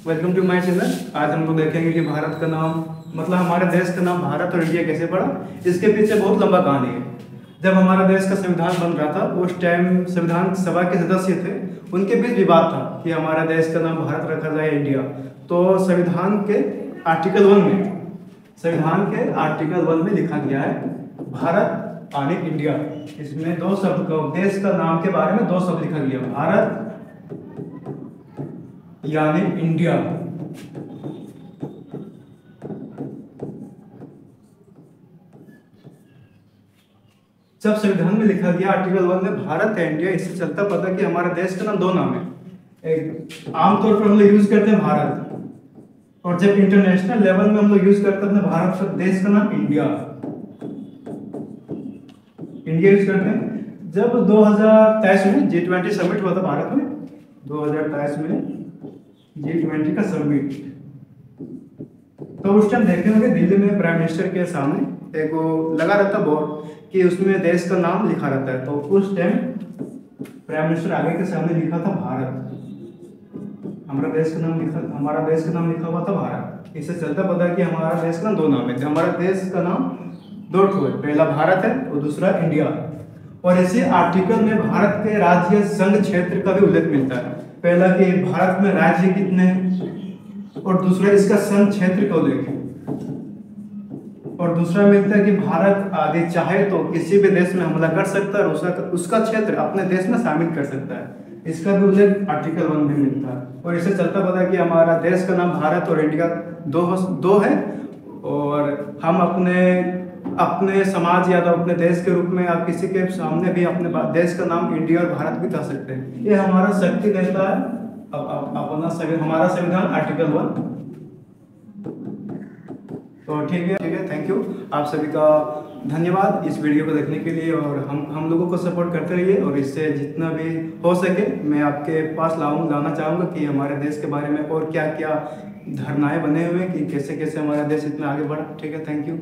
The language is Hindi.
Welcome to my channel. आज हम लोग देखेंगे कि भारत का नाम मतलब हमारे देश का नाम भारत और इंडिया कैसे पड़ा। इसके पीछे बहुत लंबा कहानी है। जब हमारा देश का संविधान बन रहा था उस टाइम संविधान सभा के सदस्य थे, उनके बीच विवाद था कि हमारा देश का नाम भारत रखा जाए इंडिया। तो संविधान के आर्टिकल 1 में लिखा गया है भारत यानी इंडिया। इसमें दो शब्द का देश का नाम के बारे में दो शब्द लिखा गया, भारत यानी इंडिया। जब संविधान में लिखा गया आर्टिकल 1 में भारत है इंडिया, इससे चलता पता कि हमारे देश का नाम दो नाम है। एक आमतौर पर हम लोग यूज करते हैं भारत, और जब इंटरनेशनल लेवल में हम लोग यूज करते हैं भारत का देश का नाम इंडिया यूज करते हैं। जब 2023 में G20 समिट हुआ था भारत में, 2023 में G20 का समिट, तो उस टाइम देखते होंगे दिल्ली में प्राइम मिनिस्टर के सामने एक वो लगा रहता बोर्ड कि उसमें देश का नाम लिखा रहता है। तो उस टाइम प्राइम मिनिस्टर आगे के सामने लिखा था भारत, हमारा देश का नाम लिखा हुआ था भारत। इससे चलता पता है कि हमारा देश का दो नाम है। हमारा देश का नाम दो ठो है, पहला भारत है और दूसरा इंडिया। और इसी आर्टिकल में भारत के राज्य संघ क्षेत्र का भी उल्लेख मिलता है। पहला कि भारत में राज्य कितने हैं, और दूसरा इसका संघ क्षेत्र का उल्लेख है। और दूसरा मिलता है कि भारत आदि चाहे तो किसी भी देश में हमला कर सकता है और उसका क्षेत्र अपने देश में शामिल कर सकता है। इसका भी उल्लेख आर्टिकल 1 में मिलता है। और इससे चलता पता है कि हमारा देश का नाम भारत और इंडिया दो है, और हम अपने समाज या तो अपने देश के रूप में आप किसी के सामने भी अपने देश का नाम इंडिया और भारत भी कह सकते हैं। ये हमारा शक्ति देता है हमारा संविधान आर्टिकल 1। तो ठीक है, थैंक यू आप सभी का धन्यवाद इस वीडियो को देखने के लिए। और हम लोगों को सपोर्ट करते रहिए, और इससे जितना भी हो सके मैं आपके पास लाना चाहूँगा कि हमारे देश के बारे में और क्या क्या धारणाएं बने हुए हैं कि कैसे कैसे हमारा देश इतना आगे बढ़ा। ठीक है, थैंक यू।